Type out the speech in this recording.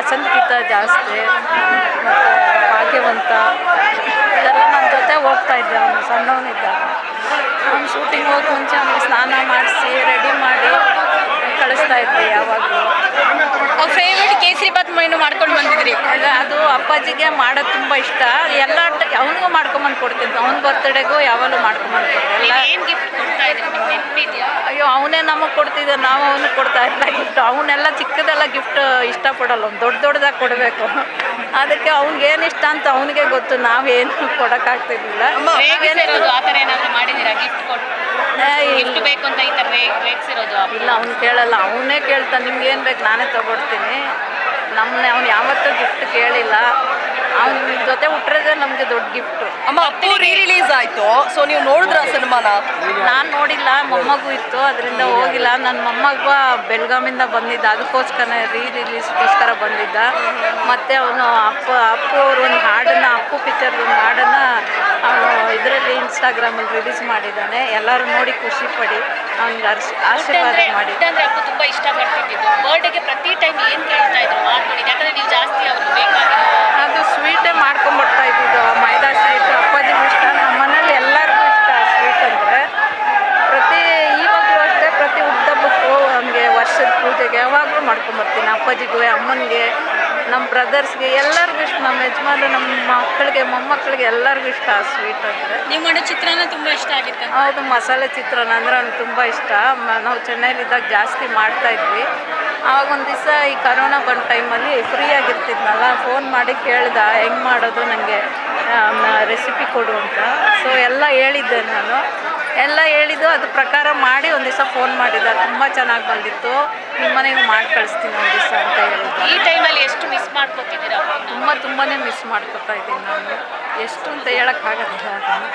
ವಸಂತಗೀತ ಜಾಸ್ತಿ ಮತ್ತು ಭಾಗ್ಯವಂತ ಇದೆಲ್ಲ ನನ್ನ ಜೊತೆ ಹೋಗ್ತಾ ಇದ್ದೆ. ಅವನು ಸಣ್ಣವನಿದ್ದಾಗ ಅವ್ನು ಶೂಟಿಂಗ್ ಹೋಗಿ ಮುಂಚೆ ಅವನಿಗೆ ಸ್ನಾನ ಮಾಡಿಸಿ ರೆಡಿ ಮಾಡಿ ಕಳಿಸ್ತಾ ಇದ್ವಿ ಯಾವಾಗಲೂ. ಫೇವ್ರೇಟ್ ಕೇಸರಿಬಾತ್ ಮೆನು ಮಾಡ್ಕೊಂಡು ಬಂದಿದ್ರಿ? ಅದು ಅಪ್ಪಾಜಿಗೆ ಮಾಡೋದು ತುಂಬ ಇಷ್ಟ. ಎಲ್ಲ ಅವನಿಗೂ ಮಾಡ್ಕೊಂಬಂದು ಕೊಡ್ತಿದ್ದೆ. ಅವ್ನ ಬರ್ತ್ಡೇಗೂ ಯಾವಾಗಲೂ ಮಾಡ್ಕೊಂಬಂದು ಕೊಡ್ತಿದ್ದೆ. ಏನು ಗಿಫ್ಟ್ ಕೊಡ್ತಾ ಇದ್ರಿ? ನೆನಪಿದೆಯಾ? ಅಯ್ಯೋ ಅವನೇ ನಮಗೆ ಕೊಡ್ತಿದ್ದೆ, ನಾವು ಅವನಿಗೆ ಕೊಡ್ತಾ ಇಲ್ಲ ಗಿಫ್ಟ್. ಅವನ್ನೆಲ್ಲ ಚಿಕ್ಕದೆಲ್ಲ ಗಿಫ್ಟ್ ಇಷ್ಟಪಡಲ್ಲ, ಅವ್ನು ದೊಡ್ಡದಾಗಿ ಕೊಡಬೇಕು. ಅದಕ್ಕೆ ಅವ್ನಿಗೇನು ಇಷ್ಟ ಅಂತ ಅವನಿಗೆ ಗೊತ್ತು, ನಾವೇನು ಕೊಡೋಕ್ಕಾಗ್ತಿರ್ಲಿಲ್ಲ. ಆ ಥರ ಏನಾದರೂ ಮಾಡಿದ್ದೀರಾ? ಗಿಫ್ಟ್ ಕೊಟ್ಟು ಗಿಫ್ಟ್ ಬೇಕು ಅಂತ ಈ ಥರ ರೇಗ್ಸಿರೋದು? ಇಲ್ಲ, ಅವ್ನು ಕೇಳಲ್ಲ, ಅವನೇ ಕೇಳ್ತಾನೆ. ನಿಮ್ಗೆ ಏನು ಬೇಕು ನಾನೇ ತೊಗೊಡ್ತೀನಿ. ಅವ್ನು ಯಾವತ್ತೂ ಗಿಫ್ಟ್ ಕೇಳಿಲ್ಲ. ಅವ್ನ ಜೊತೆ ಹುಟ್ಟಿರೋದೇ ನಮಗೆ ದೊಡ್ಡ ಗಿಫ್ಟು. ಅಮ್ಮ, ಅಪ್ಪು ರಿಲೀಸ್ ಆಯಿತು, ಸೊ ನೀವು ನೋಡಿದ್ರ ಸಿನಿಮಾನ? ನಾನು ನೋಡಿಲ್ಲ, ಮೊಮ್ಮಗು ಇತ್ತು, ಅದರಿಂದ ಹೋಗಿಲ್ಲ. ನನ್ನ ಮೊಮ್ಮಗ ಬೆಳಗಾಮಿಂದ ಬಂದಿದ್ದ, ಅದಕ್ಕೋಸ್ಕರ ರಿಲೀಸ್ಗೋಸ್ಕರ ಬಂದಿದ್ದ. ಮತ್ತು ಅವನು ಅಪ್ಪು ಅವರು ಒಂದು ಹಾಡನ್ನು, ಅಪ್ಪು ಪಿಕ್ಚರ್ ಒಂದು ಹಾಡನ್ನು ಅವನು ಇದರಲ್ಲಿ ಇನ್ಸ್ಟಾಗ್ರಾಮಲ್ಲಿ ರಿಲೀಸ್ ಮಾಡಿದ್ದಾನೆ. ಎಲ್ಲರೂ ನೋಡಿ ಖುಷಿ ಪಡಿ ಅವ್ನಿಗೆ ಆಶೀರ್ವಾದ ಮಾಡಿ. ಅಂದರೆ ಅಪ್ಪು ತುಂಬ ಇಷ್ಟಪಡ್ತಿದ್ದು ಬರ್ಡೇಗೆ ಪ್ರತಿ ಟೈಮ್ ಏನು ಕೇಳ್ತಾ ಇದ್ರು ಮಾಡ್ಕೊಂಡು? ಯಾಕಂದರೆ ನೀವು ಜಾಸ್ತಿ ಅವ್ರಿಗೆ ಬೇಕಾಗಿರೋ ಅದು ಸ್ವೀಟೇ ಮಾಡ್ಕೊಂಬರ್ತಾ ಇದ್ದಿದ್ದು, ಮೈದಾ ಸ್ವೀಟು. ಅಪ್ಪಾಜಿಗೂ ಇಷ್ಟ, ನಮ್ಮ ಮನೇಲಿ ಎಲ್ಲರಿಗೂ ಇಷ್ಟ ಸ್ವೀಟ್ ಅಂದರೆ. ಇವಾಗಲೂ ಅಷ್ಟೇ, ಪ್ರತಿ ಹುಟ್ಟುಹಬ್ಬಕ್ಕೂ ಅವನಿಗೆ ವರ್ಷದ ಪೂಜೆಗೆ ಯಾವಾಗಲೂ ಮಾಡ್ಕೊಂಬರ್ತೀನಿ. ಅಪ್ಪಾಜಿಗೂ, ಅಮ್ಮನಿಗೆ, ನಮ್ಮ ಬ್ರದರ್ಸ್ಗೆ ಎಲ್ಲರಿಗೂ ಇಷ್ಟ. ನಮ್ಮ ಯಜಮಾನ್ರು, ನಮ್ಮ ಮಕ್ಕಳಿಗೆ, ಮೊಮ್ಮಕ್ಕಳಿಗೆ ಎಲ್ಲರಿಗೂ ಇಷ್ಟ ಆ ಸ್ವೀಟ್ ಅಂದರೆ. ನೀವು ಮಾಡೋ ಚಿತ್ರಾನ್ನ ತುಂಬ ಇಷ್ಟ ಆಗಿತ್ತು? ಹೌದು, ಮಸಾಲೆ ಚಿತ್ರಾನ್ನ ಅಂದರೆ ಅವ್ನಿಗೆ ತುಂಬ ಇಷ್ಟ. ನಾವು ಚೆನ್ನೈಲಿದ್ದಾಗ ಜಾಸ್ತಿ ಮಾಡ್ತಾಯಿದ್ವಿ. ಆವಾಗ ಒಂದು ದಿವಸ ಈ ಕರೋನಾ ಬಂದ ಟೈಮಲ್ಲಿ ಫ್ರೀ ಆಗಿರ್ತಿದ್ನಲ್ಲ, ಫೋನ್ ಮಾಡಿ ಕೇಳ್ದೆ ಹೆಂಗೆ ಮಾಡೋದು, ನನಗೆ ರೆಸಿಪಿ ಕೊಡು ಅಂತ. ಸೊ ಎಲ್ಲ ಹೇಳಿದ್ದೆ ನಾನು, ಎಲ್ಲ ಹೇಳಿದ್ದು ಅದ್ರ ಪ್ರಕಾರ ಮಾಡಿ ಒಂದು ದಿವಸ ಫೋನ್ ಮಾಡಿದ್ದೆ. ತುಂಬ ಚೆನ್ನಾಗಿ ಬಂದಿತ್ತು, ನಿಮ್ಮ ಮನೆಗೆ ಮಾಡಿ ಕಳಿಸ್ತೀನಿ ಒಂದು ದಿವಸ ಅಂತ ಹೇಳಿದ್ದೆ. ಈ ಟೈಮಲ್ಲಿ ಎಷ್ಟು ಮಿಸ್ ಮಾಡ್ಕೊತಿದ್ದೀರಾ? ತುಂಬಾ ಮಿಸ್ ಮಾಡ್ಕೊತಾ ಇದ್ದೀನಿ ನಾನು. ಎಷ್ಟು ಅಂತ ಹೇಳೋಕ್ಕಾಗೋದಿಲ್ಲ ಅದನ್ನು.